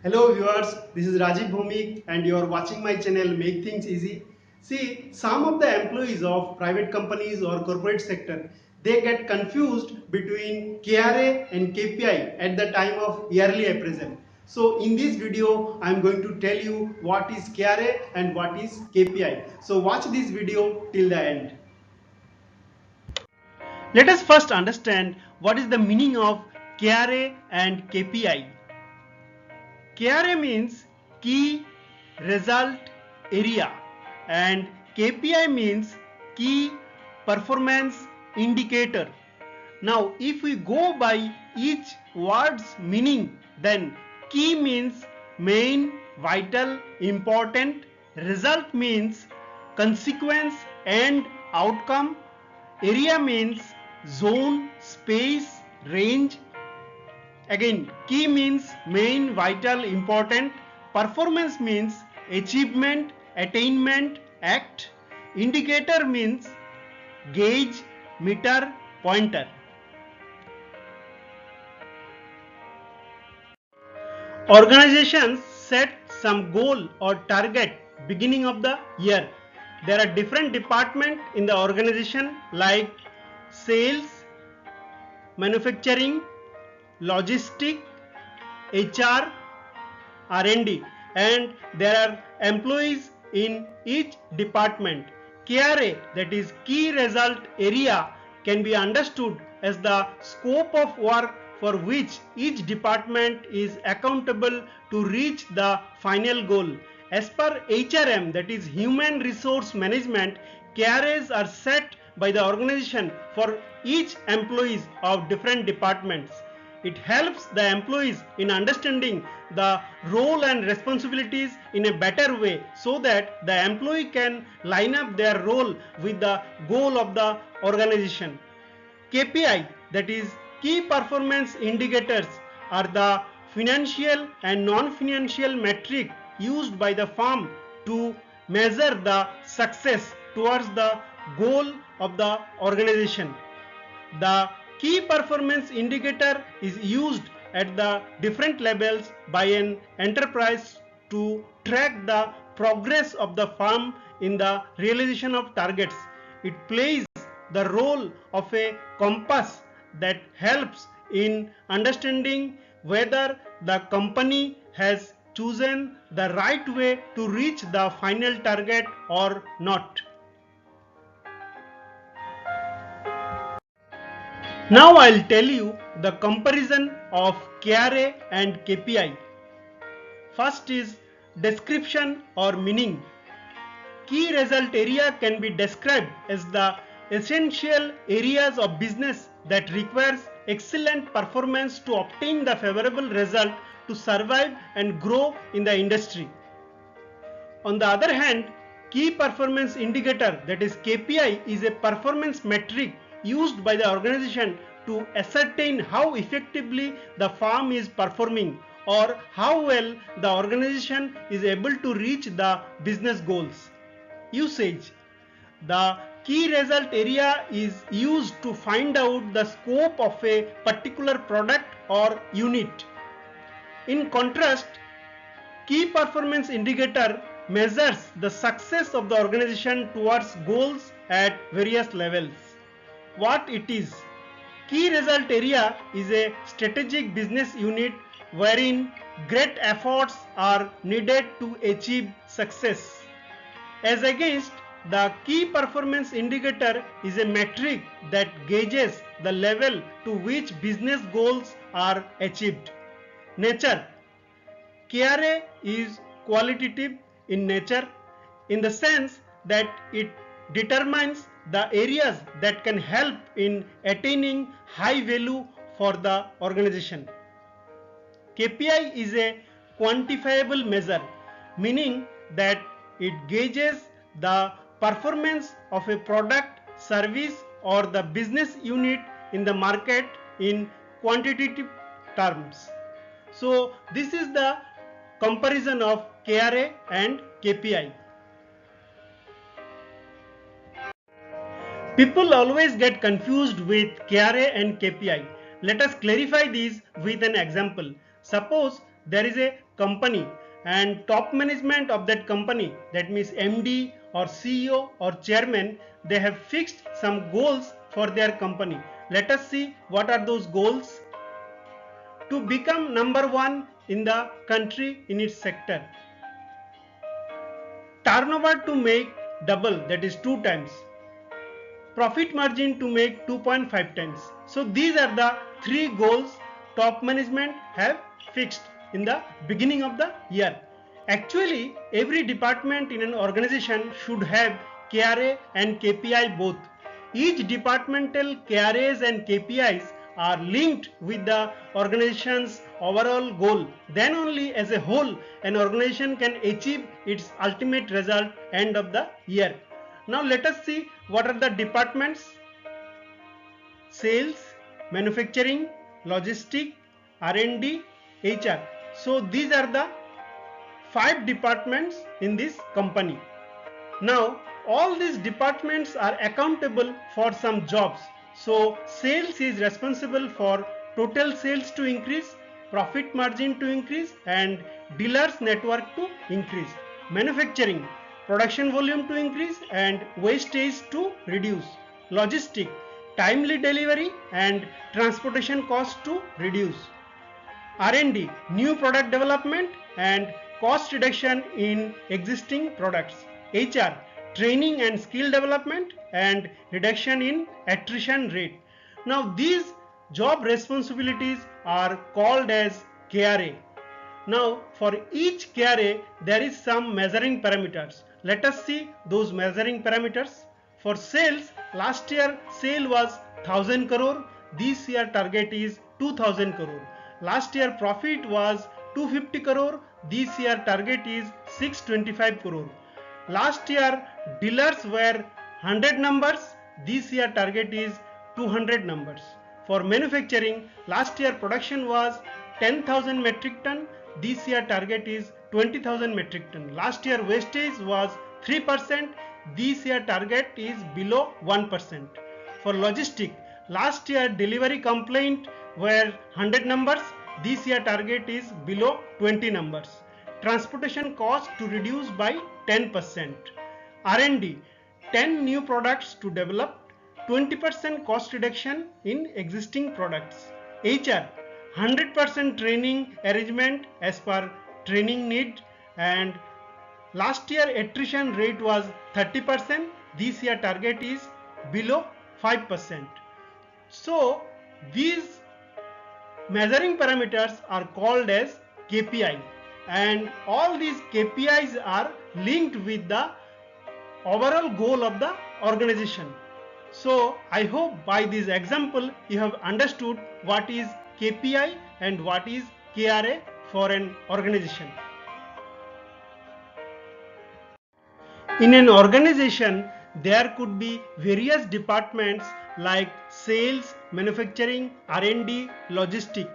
Hello viewers, this is Rajiv Bhomik and you are watching my channel Make Things Easy. See, some of the employees of private companies or corporate sector, they get confused between KRA and KPI at the time of yearly appraisal. So in this video, I am going to tell you what is KRA and what is KPI. So watch this video till the end. Let us first understand what is the meaning of KRA and KPI. KRA means Key Result Area and KPI means Key Performance Indicator. Now if we go by each word's meaning, then key means main, vital, important, result means consequence and outcome, area means zone, space, range. Again, key means main, vital, important. Performance means achievement, attainment, act. Indicator means gauge, meter, pointer. Organizations set some goal or target beginning of the year. There are different departments in the organization like sales, manufacturing, logistic, HR, R&D, and there are employees in each department. KRA, that is Key Result Area, can be understood as the scope of work for which each department is accountable to reach the final goal. As per HRM, that is Human Resource Management, KRAs are set by the organization for each employees of different departments. It helps the employees in understanding the role and responsibilities in a better way so that the employee can line up their role with the goal of the organization. KPI, that is Key Performance Indicators, are the financial and non-financial metric used by the firm to measure the success towards the goal of the organization. The key performance indicator is used at the different levels by an enterprise to track the progress of the firm in the realization of targets. It plays the role of a compass that helps in understanding whether the company has chosen the right way to reach the final target or not. Now I'll tell you the comparison of KRA and KPI. First is description or meaning. Key result area can be described as the essential areas of business that requires excellent performance to obtain the favorable result to survive and grow in the industry. On the other hand, key performance indicator, that is KPI, is a performance metric used by the organization to ascertain how effectively the firm is performing or how well the organization is able to reach the business goals. Usage. The key result area is used to find out the scope of a particular product or unit. In contrast, key performance indicator measures the success of the organization towards goals at various levels. What it is? Key result area is a strategic business unit wherein great efforts are needed to achieve success. As against, the key performance indicator is a metric that gauges the level to which business goals are achieved. Nature. KRA is qualitative in nature in the sense that it determines the areas that can help in attaining high value for the organization. KPI is a quantifiable measure, meaning that it gauges the performance of a product, service or the business unit in the market in quantitative terms. So this is the comparison of KRA and KPI. People always get confused with KRA and KPI. Let us clarify these with an example. Suppose there is a company and top management of that company, that means MD or CEO or chairman, they have fixed some goals for their company. Let us see what are those goals. To become number one in the country in its sector, turnover to make double, that is 2 times, profit margin to make 2.5 times. So these are the 3 goals top management have fixed in the beginning of the year. Actually, every department in an organization should have KRA and KPI both. Each departmental KRAs and KPIs are linked with the organization's overall goal. Then only as a whole an organization can achieve its ultimate result end of the year. Now let us see what are the departments: sales, manufacturing, logistic, R&D, HR. So these are the 5 departments in this company. Now all these departments are accountable for some jobs. So sales is responsible for total sales to increase, profit margin to increase, and dealers network to increase. Manufacturing, production volume to increase and wastage to reduce. Logistic, timely delivery and transportation cost to reduce. R&D, new product development and cost reduction in existing products. HR, training and skill development and reduction in attrition rate. Now these job responsibilities are called as KRA. Now for each KRA there is some measuring parameters. Let us see those measuring parameters. For sales, last year sale was 1000 crore, this year target is 2000 crore. Last year profit was 250 crore, this year target is 625 crore. Last year dealers were 100 numbers, this year target is 200 numbers. For manufacturing, last year production was 10,000 metric ton, this year target is 20,000 metric ton. Last year wastage was 3%, this year target is below 1%. For logistic, last year delivery complaint were 100 numbers, this year target is below 20 numbers. Transportation cost to reduce by 10%. R&D, 10 new products to develop, 20% cost reduction in existing products. HR, 100% training arrangement as per training need, and last year attrition rate was 30%, this year target is below 5%. So these measuring parameters are called as KPI, and all these KPIs are linked with the overall goal of the organization. So I hope by this example you have understood what is KPI and what is KRA for an organization. In an organization, there could be various departments like sales, manufacturing, R&D, logistic.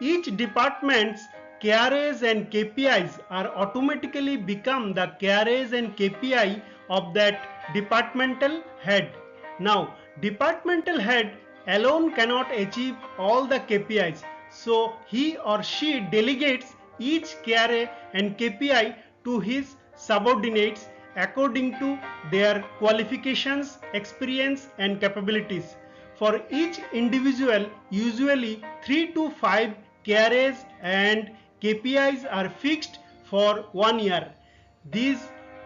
Each department's KRAs and KPIs are automatically become the KRAs and KPI of that departmental head. Now, departmental head alone cannot achieve all the KPIs, so he or she delegates each KRA and KPI to his subordinates according to their qualifications, experience and capabilities. For each individual, usually 3 to 5 KRAs and KPIs are fixed for 1 year. These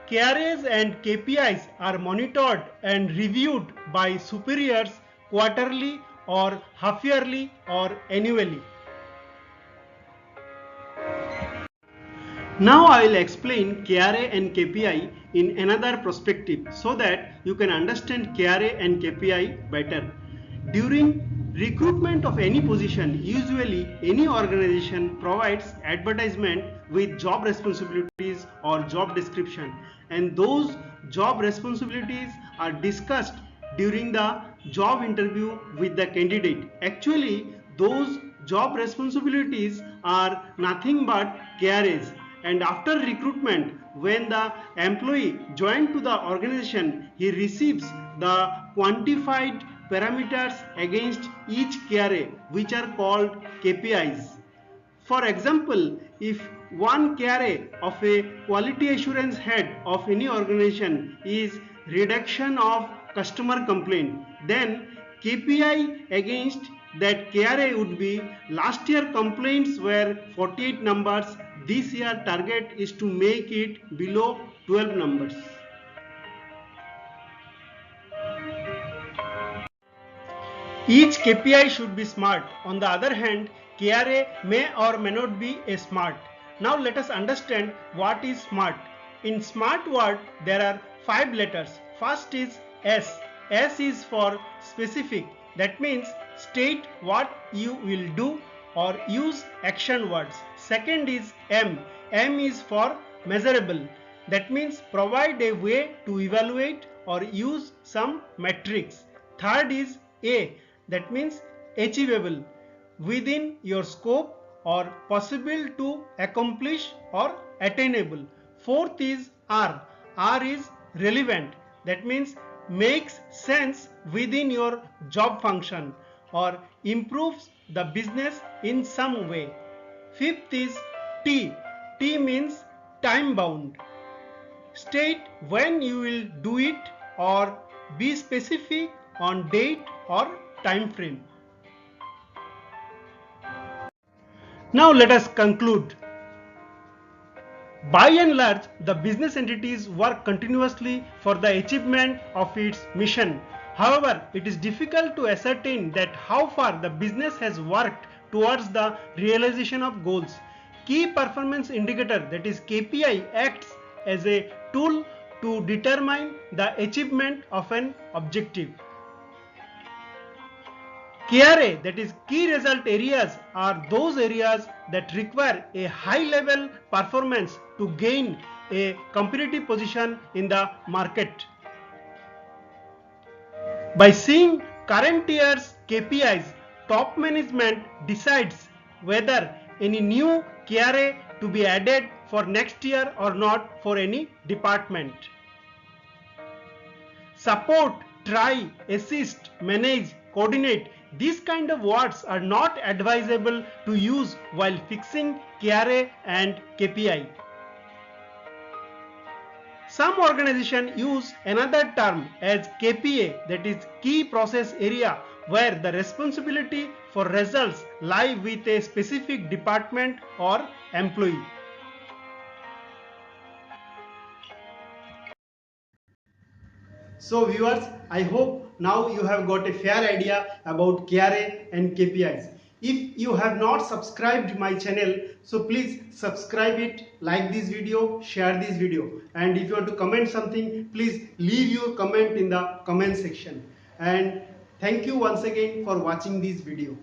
KRAs and KPIs are monitored and reviewed by superiors quarterly or half yearly or annually. Now I will explain KRA and KPI in another perspective so that you can understand KRA and KPI better. During recruitment of any position, usually any organization provides advertisement with job responsibilities or job description, and those job responsibilities are discussed during the job interview with the candidate. Actually, those job responsibilities are nothing but KRAs, and after recruitment, when the employee joins to the organization, he receives the quantified parameters against each KRA, which are called KPIs. For example, if one KRA of a quality assurance head of any organization is reduction of customer complaint, then KPI against that KRA would be last year complaints were 48 numbers, this year target is to make it below 12 numbers. Each KPI should be smart. On the other hand, KRA may or may not be a smart. Now let us understand what is SMART. In SMART word, there are 5 letters. First is S. S is for specific. That means state what you will do or use action words. Second is M. M is for measurable. That means provide a way to evaluate or use some metrics. Third is A. That means achievable, within your scope or possible to accomplish or attainable. Fourth is R. R is relevant. That means makes sense within your job function or improves the business in some way. Fifth is T. T means time bound. State when you will do it or be specific on date or time frame. Now let us conclude. By and large, the business entities work continuously for the achievement of its mission. However, it is difficult to ascertain that how far the business has worked towards the realization of goals. Key performance indicator, that is KPI, acts as a tool to determine the achievement of an objective. KRA, that is key result areas, are those areas that require a high level performance to gain a competitive position in the market. By seeing current year's KPIs, top management decides whether any new KRA to be added for next year or not for any department. Support, try, assist, manage, coordinate, these kind of words are not advisable to use while fixing KRA and KPI. Some organizations use another term as KPA, that is key process area, where the responsibility for results lie with a specific department or employee. So viewers, I hope now you have got a fair idea about KRA and KPIs. If you have not subscribed my channel, so please subscribe it, like this video, share this video, and if you want to comment something, please leave your comment in the comment section. And thank you once again for watching this video.